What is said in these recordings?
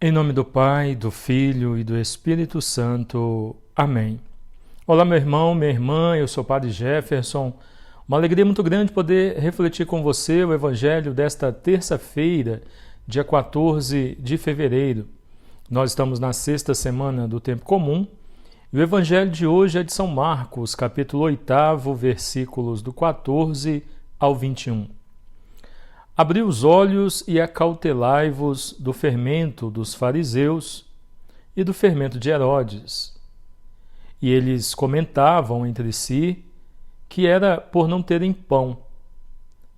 Em nome do Pai, do Filho e do Espírito Santo. Amém. Olá, meu irmão, minha irmã, eu sou o Padre Jefferson. Uma alegria muito grande poder refletir com você o Evangelho desta terça-feira, dia 14 de fevereiro. Nós estamos na sexta semana do Tempo Comum e o Evangelho de hoje é de São Marcos, capítulo 8, versículos do 14 ao 21. Abri os olhos e acautelai-vos do fermento dos fariseus e do fermento de Herodes. E eles comentavam entre si que era por não terem pão.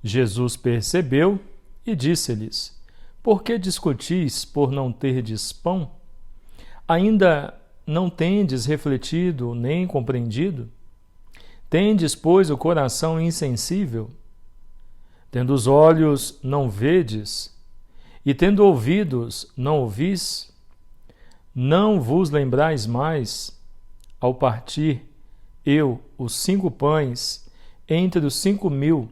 Jesus percebeu e disse-lhes: Por que discutis por não terdes pão? Ainda não tendes refletido nem compreendido? Tendes, pois, o coração insensível? Tendo os olhos, não vedes, e tendo ouvidos, não ouvis? Não vos lembrais mais, ao partir eu os 5 pães entre os 5.000,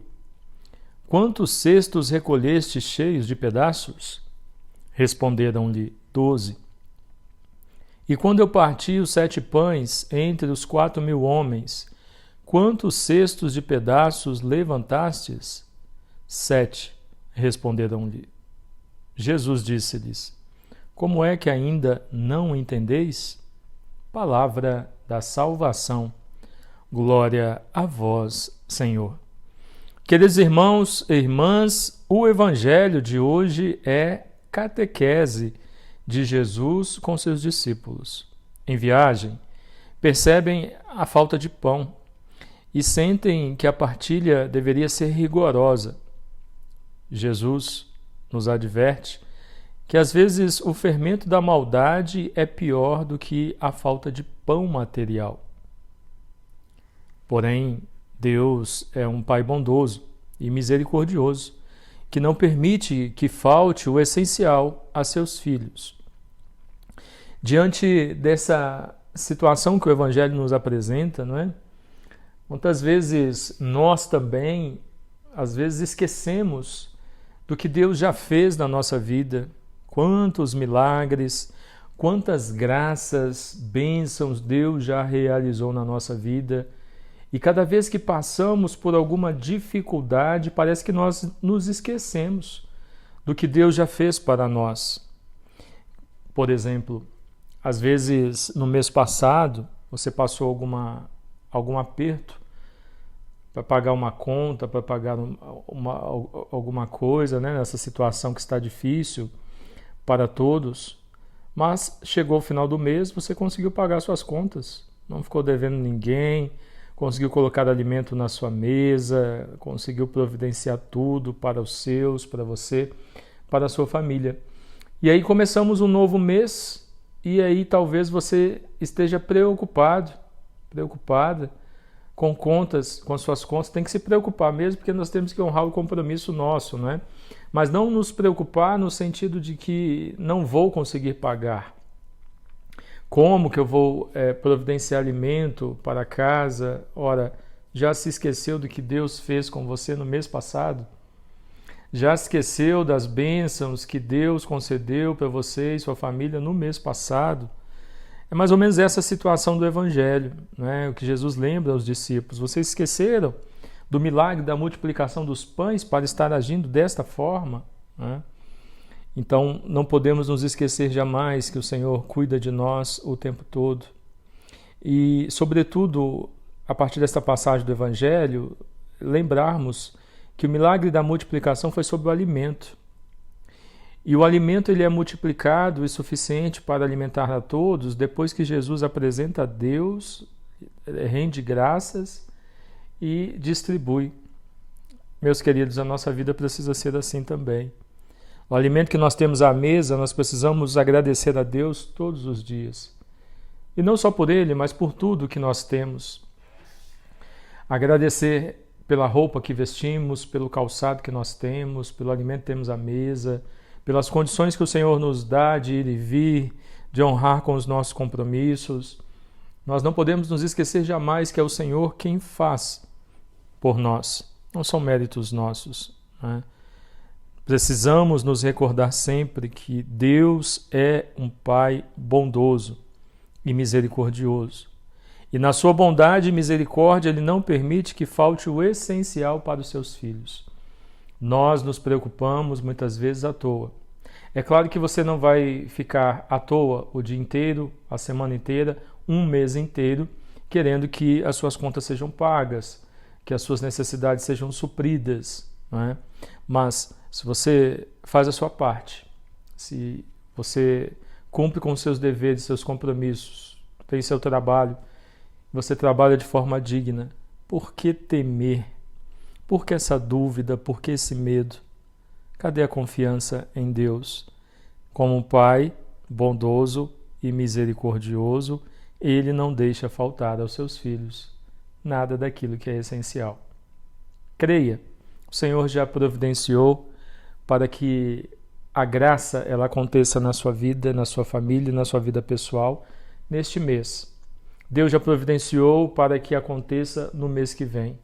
quantos cestos recolhestes cheios de pedaços? Responderam-lhe 12. E quando eu parti os 7 pães entre os 4.000 homens, quantos cestos de pedaços levantastes? 7, responderam-lhe. Jesus disse-lhes: Como é que ainda não entendeis? Palavra da salvação. Glória a vós, Senhor. Queridos irmãos e irmãs, o Evangelho de hoje é catequese de Jesus com seus discípulos. Em viagem, percebem a falta de pão e sentem que a partilha deveria ser rigorosa. Jesus nos adverte que às vezes o fermento da maldade é pior do que a falta de pão material. Porém, Deus é um Pai bondoso e misericordioso, que não permite que falte o essencial a seus filhos. Diante dessa situação que o Evangelho nos apresenta, não é? Muitas vezes nós também, às vezes, esquecemos do que Deus já fez na nossa vida, quantos milagres, quantas graças, bênçãos Deus já realizou na nossa vida. E cada vez que passamos por alguma dificuldade, parece que nós nos esquecemos do que Deus já fez para nós. Por exemplo, às vezes no mês passado, você passou algum aperto, para pagar uma conta, para pagar alguma coisa, né, nessa situação que está difícil para todos, mas chegou o final do mês, você conseguiu pagar suas contas, não ficou devendo ninguém, conseguiu colocar alimento na sua mesa, conseguiu providenciar tudo para os seus, para você, para a sua família. E aí começamos um novo mês, e aí talvez você esteja preocupada, com contas, com suas contas, tem que se preocupar mesmo, porque nós temos que honrar o compromisso nosso, não é? Mas não nos preocupar no sentido de que não vou conseguir pagar. Como que eu vou providenciar alimento para casa? Ora, já se esqueceu do que Deus fez com você no mês passado? Já se esqueceu das bênçãos que Deus concedeu para você e sua família no mês passado? É mais ou menos essa situação do Evangelho, né? O que Jesus lembra aos discípulos. Vocês esqueceram do milagre da multiplicação dos pães para estar agindo desta forma, né? Então, não podemos nos esquecer jamais que o Senhor cuida de nós o tempo todo. E, sobretudo, a partir desta passagem do Evangelho, lembrarmos que o milagre da multiplicação foi sobre o alimento. E o alimento ele é multiplicado e suficiente para alimentar a todos depois que Jesus apresenta a Deus, rende graças e distribui. Meus queridos, a nossa vida precisa ser assim também. O alimento que nós temos à mesa, nós precisamos agradecer a Deus todos os dias. E não só por Ele, mas por tudo que nós temos. Agradecer pela roupa que vestimos, pelo calçado que nós temos, pelo alimento que temos à mesa, pelas condições que o Senhor nos dá de ir e vir, de honrar com os nossos compromissos. Nós não podemos nos esquecer jamais que é o Senhor quem faz por nós. Não são méritos nossos, né? Precisamos nos recordar sempre que Deus é um Pai bondoso e misericordioso. E na sua bondade e misericórdia, Ele não permite que falte o essencial para os seus filhos. Nós nos preocupamos muitas vezes à toa. É claro que você não vai ficar à toa o dia inteiro, a semana inteira, um mês inteiro, querendo que as suas contas sejam pagas, que as suas necessidades sejam supridas, não é? Mas se você faz a sua parte, se você cumpre com os seus deveres, seus compromissos, tem seu trabalho, você trabalha de forma digna, por que temer? Por que essa dúvida? Por que esse medo? Cadê a confiança em Deus? Como um Pai bondoso e misericordioso, Ele não deixa faltar aos seus filhos nada daquilo que é essencial. Creia, o Senhor já providenciou para que a graça ela aconteça na sua vida, na sua família, na sua vida pessoal, neste mês. Deus já providenciou para que aconteça no mês que vem.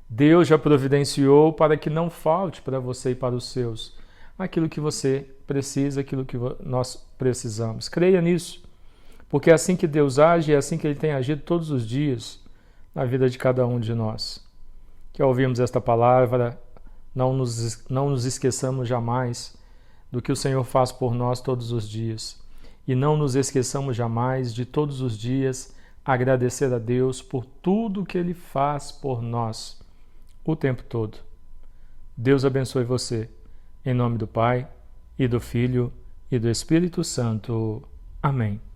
Deus já providenciou para que não falte para você e para os seus aquilo que você precisa, aquilo que nós precisamos. Creia nisso, porque é assim que Deus age, é assim que Ele tem agido todos os dias na vida de cada um de nós. Que ao ouvirmos esta palavra, não nos esqueçamos jamais do que o Senhor faz por nós todos os dias. E não nos esqueçamos jamais de todos os dias agradecer a Deus por tudo que Ele faz por nós o tempo todo. Deus abençoe você. Em nome do Pai, e do Filho, e do Espírito Santo. Amém.